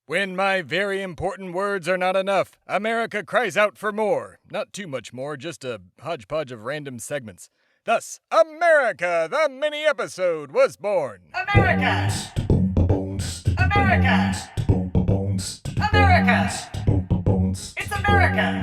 When my very important words are not enough, America cries out for more. Not too much more, just a hodgepodge of random segments. Thus, America, the mini-episode, was born. America! America! America! It's America!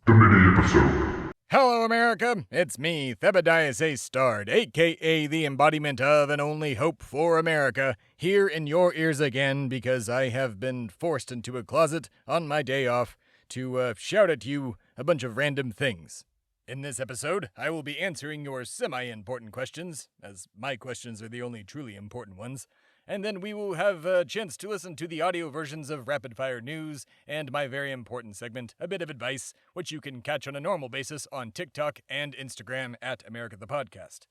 The mini-episode. Hello, America. It's me, Theb A starred, a.k.a. the embodiment of and only hope for America, here in your ears again because I have been forced into a closet on my day off to shout at you a bunch of random things. In this episode, I will be answering your semi-important questions, as my questions are the only truly important ones, and then we will have a chance to listen to the audio versions of Rapid Fire News and my very important segment, A Bit of Advice, which you can catch on a normal basis on TikTok and Instagram at America the Podcast.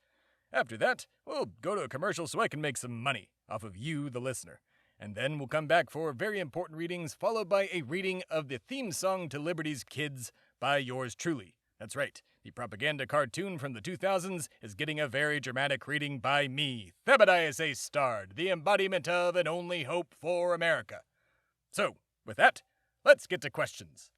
After that, we'll go to a commercial so I can make some money off of you, the listener. And then we'll come back for very important readings, followed by a reading of the theme song to Liberty's Kids by yours truly. That's right, the propaganda cartoon from the 2000s is getting a very dramatic reading by me, Theb A starred, the embodiment of and only hope for America. So, with that, let's get to questions.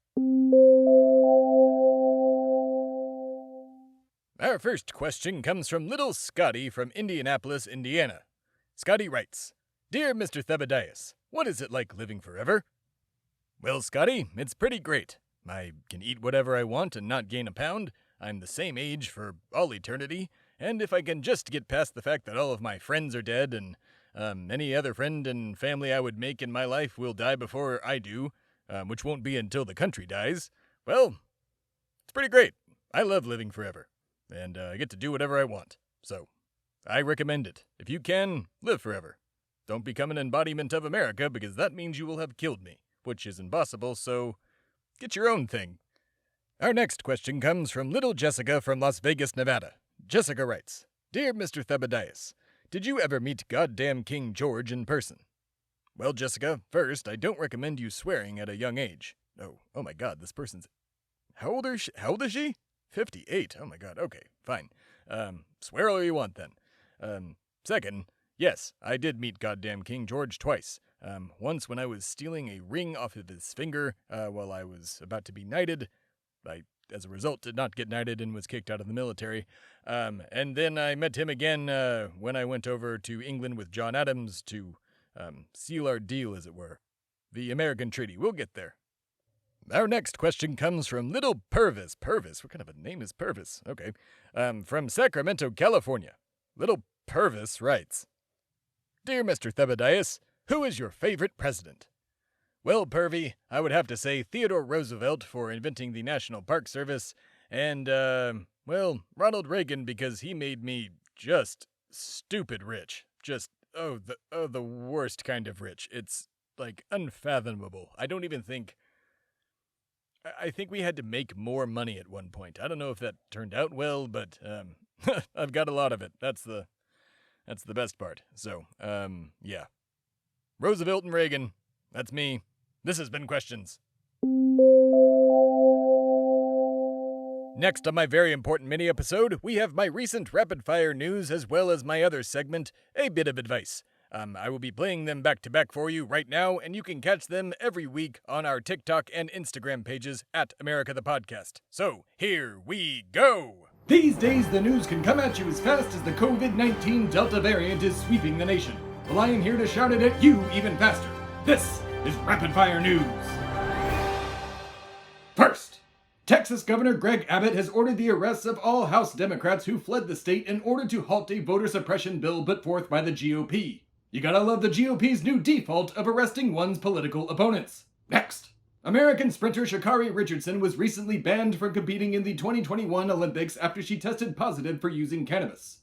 Our first question comes from little Scotty from Indianapolis, Indiana. Scotty writes, Dear Mr. Thebadias, what is it like living forever? Well, Scotty, it's pretty great. I can eat whatever I want and not gain a pound. I'm the same age for all eternity. And if I can just get past the fact that all of my friends are dead and any other friend and family I would make in my life will die before I do, which won't be until the country dies, well, it's pretty great. I love living forever. And I get to do whatever I want. So, I recommend it. If you can, live forever. Don't become an embodiment of America because that means you will have killed me, which is impossible, so get your own thing. Our next question comes from little Jessica from Las Vegas, Nevada. Jessica writes, Dear Mr. Thebadias, did you ever meet goddamn King George in person? Well, Jessica, first, I don't recommend you swearing at a young age. Oh my god, this person's... How old is she? 58. Oh my god, okay, fine. Swear all you want then. Second, yes, I did meet goddamn King George twice. Once when I was stealing a ring off of his finger while I was about to be knighted. I, as a result, did not get knighted and was kicked out of the military. And then I met him again when I went over to England with John Adams to seal our deal, as it were. The American Treaty. We'll get there. Our next question comes from little Purvis. Purvis? What kind of a name is Purvis? Okay. From Sacramento, California. Little Purvis writes, Dear Mr. Thebadias, who is your favorite president? Well, Purvy, I would have to say Theodore Roosevelt for inventing the National Park Service, and, Ronald Reagan because he made me just stupid rich. Just, the worst kind of rich. It's, like, unfathomable. I think we had to make more money at one point. I don't know if that turned out well, but, I've got a lot of it. That's the best part. So, yeah. Roosevelt and Reagan. That's me. This has been Questions. Next on my very important mini-episode, we have my recent rapid-fire news as well as my other segment, A Bit of Advice. I will be playing them back-to-back for you right now, and you can catch them every week on our TikTok and Instagram pages at America the Podcast. So, here we go! These days, the news can come at you as fast as the COVID-19 Delta variant is sweeping the nation. Well, I am here to shout it at you even faster. This is Rapid Fire News. First, Texas Governor Greg Abbott has ordered the arrests of all House Democrats who fled the state in order to halt a voter suppression bill put forth by the GOP. You gotta love the GOP's new default of arresting one's political opponents. Next, American sprinter Sha'Carri Richardson was recently banned from competing in the 2021 Olympics after she tested positive for using cannabis.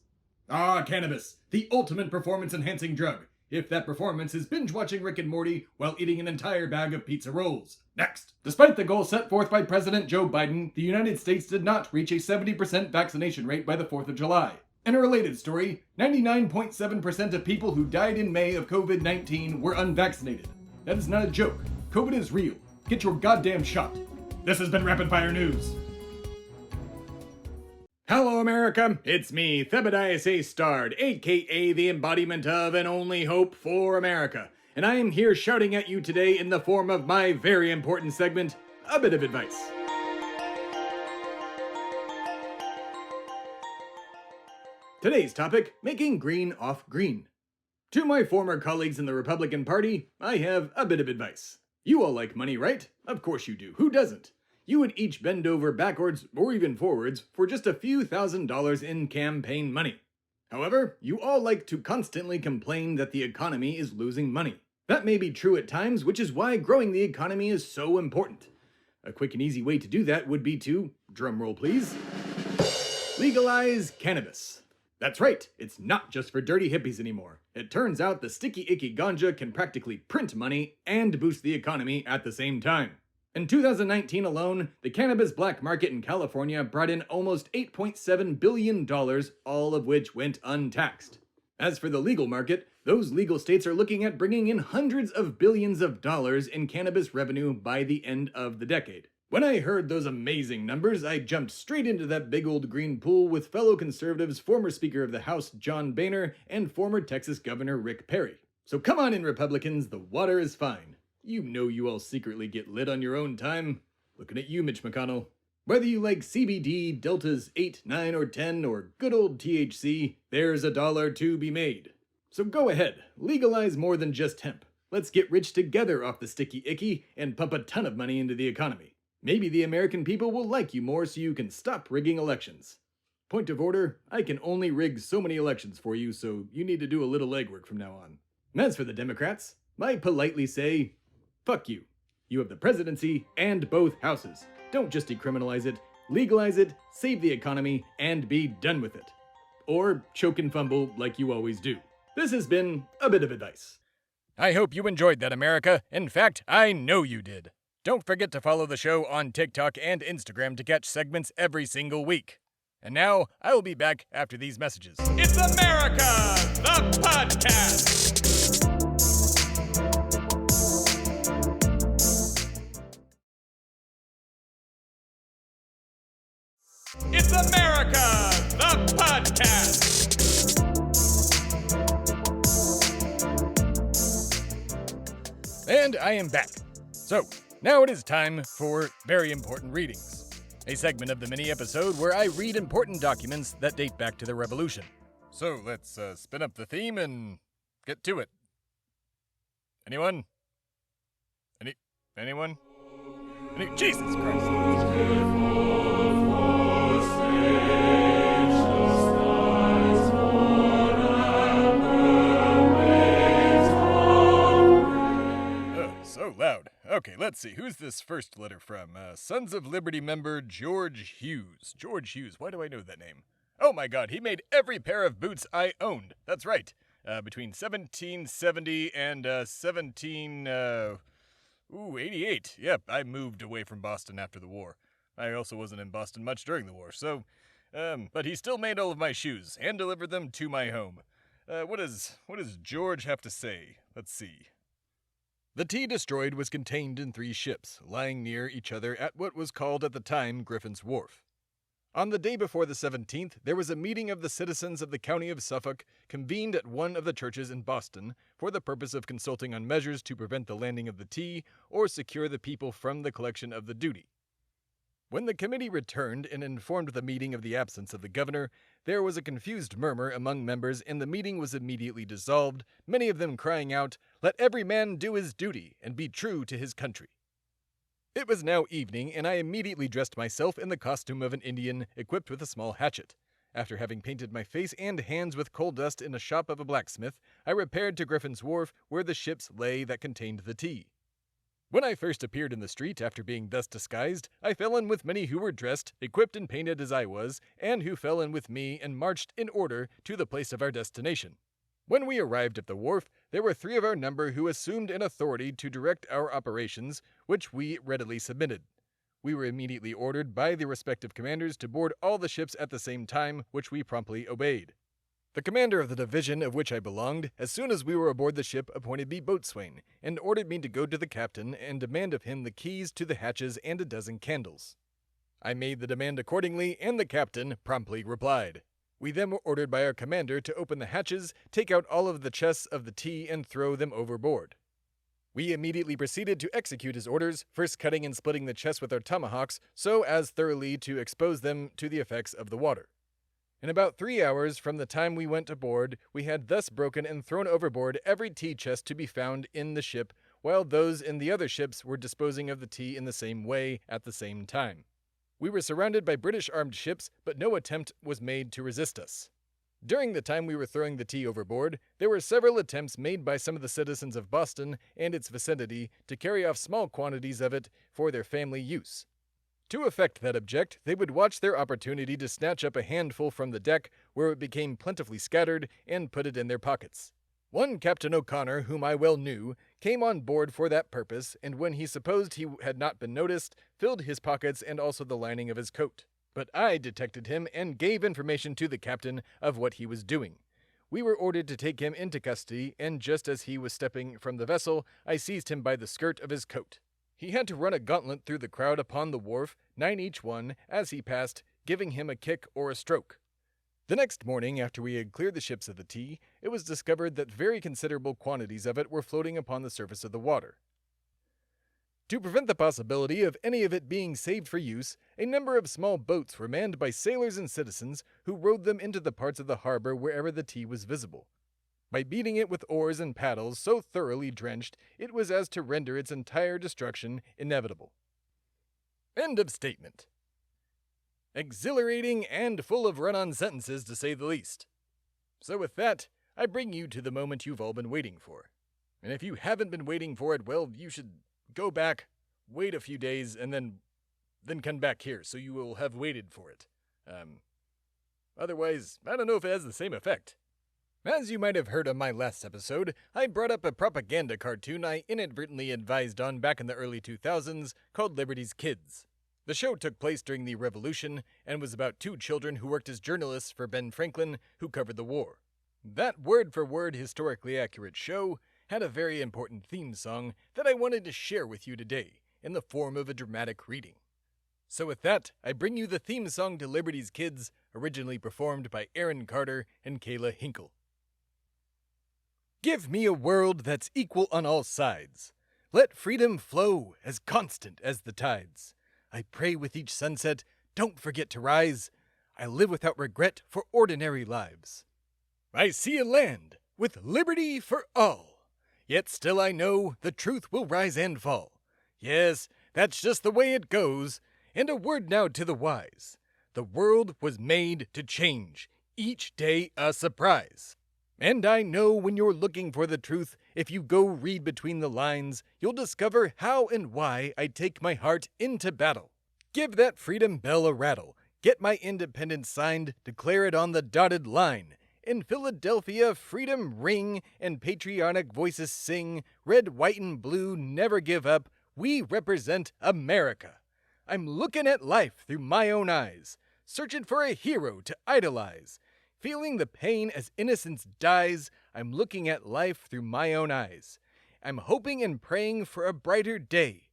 Cannabis, the ultimate performance-enhancing drug. If that performance is binge-watching Rick and Morty while eating an entire bag of pizza rolls. Next, despite the goal set forth by President Joe Biden, the United States did not reach a 70% vaccination rate by the 4th of July. In a related story, 99.7% of people who died in May of COVID-19 were unvaccinated. That is not a joke. COVID is real. Get your goddamn shot. This has been Rapid Fire News. Hello, America. It's me, Theb A starred, a.k.a. the embodiment of and only hope for America. and I am here shouting at you today in the form of my very important segment, A Bit of Advice. Today's topic, making green off green. To my former colleagues in the Republican Party, I have a bit of advice. You all like money, right? Of course you do. Who doesn't? You would each bend over backwards, or even forwards, for just a few $1,000s in campaign money. However, you all like to constantly complain that the economy is losing money. That may be true at times, which is why growing the economy is so important. A quick and easy way to do that would be to, drumroll please, legalize cannabis. That's right, it's not just for dirty hippies anymore. It turns out the sticky icky ganja can practically print money and boost the economy at the same time. In 2019 alone, the cannabis black market in California brought in almost $8.7 billion, all of which went untaxed. As for the legal market, those legal states are looking at bringing in hundreds of billions of dollars in cannabis revenue by the end of the decade. When I heard those amazing numbers, I jumped straight into that big old green pool with fellow conservatives, former Speaker of the House John Boehner, and former Texas Governor Rick Perry. So come on in, Republicans, the water is fine. You know you all secretly get lit on your own time. Looking at you, Mitch McConnell. Whether you like CBD, Deltas 8, 9, or 10, or good old THC, there's $1 to be made. So go ahead, legalize more than just hemp. Let's get rich together off the sticky icky and pump a ton of money into the economy. Maybe the American people will like you more so you can stop rigging elections. Point of order, I can only rig so many elections for you, so you need to do a little legwork from now on. And as for the Democrats, I politely say, fuck you. You have the presidency and both houses. Don't just decriminalize it, legalize it, save the economy, and be done with it. Or choke and fumble like you always do. This has been A Bit of Advice. I hope you enjoyed that, America. In fact, I know you did. Don't forget to follow the show on TikTok and Instagram to catch segments every single week. And now, I will be back after these messages. It's America, the podcast. It's America, the podcast. And I am back. So, now it is time for Very Important Readings, a segment of the mini-episode where I read important documents that date back to the Revolution. So, let's spin up the theme and get to it. Anyone? Anyone? Jesus Christ. So loud. Okay, let's see. Who's this first letter from? Sons of Liberty member George Hughes. George Hughes. Why do I know that name? Oh my god, he made every pair of boots I owned. That's right. Between 1770 and 88. Yep, I moved away from Boston after the war. I also wasn't in Boston much during the war, so... but he still made all of my shoes, and delivered them to my home. What does George have to say? Let's see. The tea destroyed was contained in 3 ships, lying near each other at what was called at the time Griffin's Wharf. On the day before the 17th, there was a meeting of the citizens of the county of Suffolk convened at one of the churches in Boston for the purpose of consulting on measures to prevent the landing of the tea or secure the people from the collection of the duty. When the committee returned and informed the meeting of the absence of the governor, there was a confused murmur among members and the meeting was immediately dissolved, many of them crying out, "Let every man do his duty and be true to his country." It was now evening, and I immediately dressed myself in the costume of an Indian, equipped with a small hatchet. After having painted my face and hands with coal dust in a shop of a blacksmith, I repaired to Griffin's Wharf, where the ships lay that contained the tea. When I first appeared in the street after being thus disguised, I fell in with many who were dressed, equipped and painted as I was, and who fell in with me and marched in order to the place of our destination. When we arrived at the wharf, there were 3 of our number who assumed an authority to direct our operations, which we readily submitted. We were immediately ordered by the respective commanders to board all the ships at the same time, which we promptly obeyed. The commander of the division of which I belonged, as soon as we were aboard the ship, appointed me boatswain, and ordered me to go to the captain and demand of him the keys to the hatches and a dozen candles. I made the demand accordingly, and the captain promptly replied. We then were ordered by our commander to open the hatches, take out all of the chests of the tea, and throw them overboard. We immediately proceeded to execute his orders, first cutting and splitting the chest with our tomahawks so as thoroughly to expose them to the effects of the water. In about 3 hours from the time we went aboard, we had thus broken and thrown overboard every tea chest to be found in the ship, while those in the other ships were disposing of the tea in the same way at the same time. We were surrounded by British armed ships, but no attempt was made to resist us. During the time we were throwing the tea overboard, there were several attempts made by some of the citizens of Boston and its vicinity to carry off small quantities of it for their family use. To effect that object, they would watch their opportunity to snatch up a handful from the deck where it became plentifully scattered and put it in their pockets. One Captain O'Connor, whom I well knew, came on board for that purpose, and when he supposed he had not been noticed, filled his pockets and also the lining of his coat. But I detected him and gave information to the captain of what he was doing. We were ordered to take him into custody, and just as he was stepping from the vessel, I seized him by the skirt of his coat. He had to run a gauntlet through the crowd upon the wharf, 9 each one, as he passed, giving him a kick or a stroke. The next morning, after we had cleared the ships of the tea, it was discovered that very considerable quantities of it were floating upon the surface of the water. To prevent the possibility of any of it being saved for use, a number of small boats were manned by sailors and citizens who rowed them into the parts of the harbor wherever the tea was visible. By beating it with oars and paddles so thoroughly drenched, it was as to render its entire destruction inevitable. End of statement. Exhilarating and full of run-on sentences, to say the least. So with that, I bring you to the moment you've all been waiting for. And if you haven't been waiting for it, well, you should go back, wait a few days, and then come back here, so you will have waited for it. Otherwise, I don't know if it has the same effect. As you might have heard on my last episode, I brought up a propaganda cartoon I inadvertently advised on back in the early 2000s called Liberty's Kids. The show took place during the Revolution and was about 2 children who worked as journalists for Ben Franklin, who covered the war. That word-for-word historically accurate show had a very important theme song that I wanted to share with you today in the form of a dramatic reading. So with that, I bring you the theme song to Liberty's Kids, originally performed by Aaron Carter and Kayla Hinkle. Give me a world that's equal on all sides. Let freedom flow as constant as the tides. I pray with each sunset, don't forget to rise. I live without regret for ordinary lives. I see a land with liberty for all. Yet still I know the truth will rise and fall. Yes, that's just the way it goes. And a word now to the wise. The world was made to change, each day a surprise. And I know when you're looking for the truth, if you go read between the lines, you'll discover how and why I take my heart into battle. Give that freedom bell a rattle. Get my independence signed, declare it on the dotted line. In Philadelphia, freedom ring, and patriotic voices sing. Red, white, and blue, never give up. We represent America. I'm looking at life through my own eyes, searching for a hero to idolize. Feeling the pain as innocence dies, I'm looking at life through my own eyes. I'm hoping and praying for a brighter day.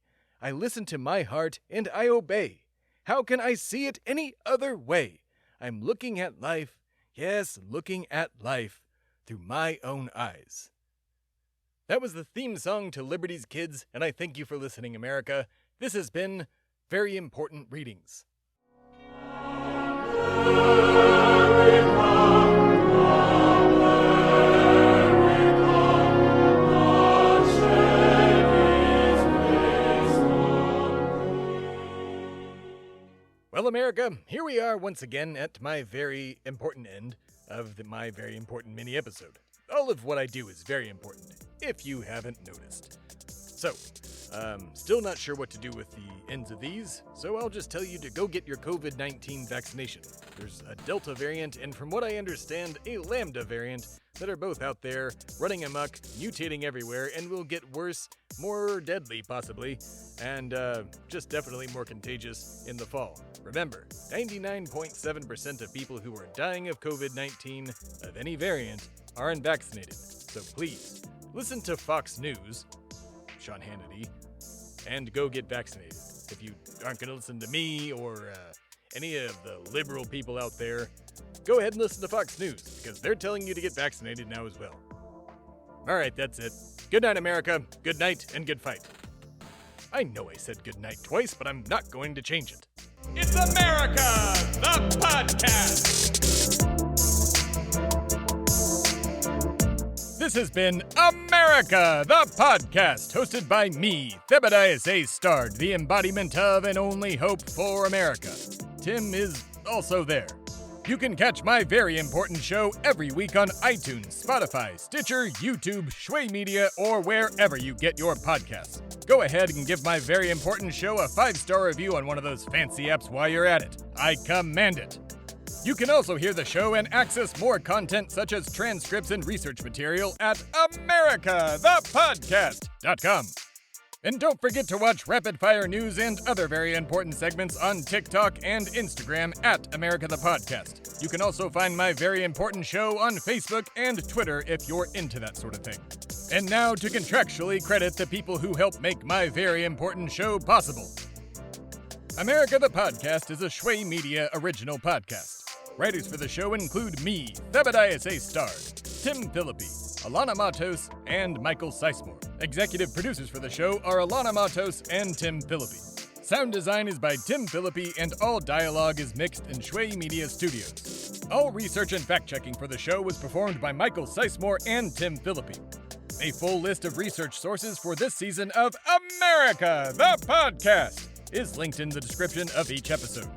I listen to my heart and I obey. How can I see it any other way? I'm looking at life, yes, looking at life through my own eyes. That was the theme song to Liberty's Kids, and I thank you for listening, America. This has been Very Important Readings. Well, America, here we are once again at my very important end of my very important mini-episode. All of what I do is very important, if you haven't noticed. So, still not sure what to do with the ends of these, so I'll just tell you to go get your COVID-19 vaccination. There's a Delta variant, and from what I understand, a Lambda variant that are both out there, running amok, mutating everywhere, and will get worse, more deadly possibly, and just definitely more contagious in the fall. Remember, 99.7% of people who are dying of COVID-19 of any variant are unvaccinated, so please, listen to Fox News, Sean Hannity, and go get vaccinated. If you aren't going to listen to me or any of the liberal people out there, go ahead and listen to Fox News, because they're telling you to get vaccinated now as well. Alright, that's it. Good night, America. Good night and good fight. I know I said good night twice, but I'm not going to change it. It's America, the podcast. This has been America, the podcast, hosted by me, Theb A starred, the embodiment of and only hope for America. Tim is also there. You can catch my very important show every week on iTunes, Spotify, Stitcher, YouTube, Shway Media, or wherever you get your podcasts. Go ahead and give my very important show a 5-star review on one of those fancy apps while you're at it. I command it. You can also hear the show and access more content such as transcripts and research material at americathepodcast.com. And don't forget to watch Rapid Fire News and other very important segments on TikTok and Instagram at America the Podcast. You can also find my very important show on Facebook and Twitter if you're into that sort of thing. And now to contractually credit the people who help make my very important show possible. America the Podcast is a Shway Media original podcast. Writers for the show include me, Theb A starred, Tim Philippi, Alana Matos, and Michael Sizemore. Executive producers for the show are Alana Matos and Tim Philippi. Sound design is by Tim Philippi, and all dialogue is mixed in Shway Media Studios. All research and fact-checking for the show was performed by Michael Sizemore and Tim Philippi. A full list of research sources for this season of America, the Podcast, is linked in the description of each episode.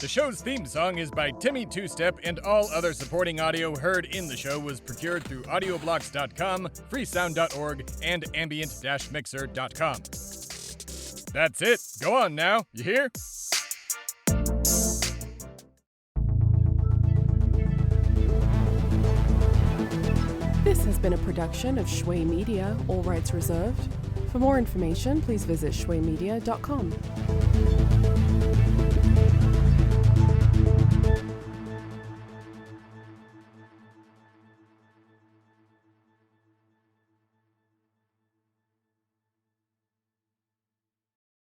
The show's theme song is by Timmy Two Step, and all other supporting audio heard in the show was procured through audioblocks.com, freesound.org, and ambient-mixer.com. That's it. Go on now. You hear? This has been a production of Shway Media, all rights reserved. For more information, please visit shwaymedia.com.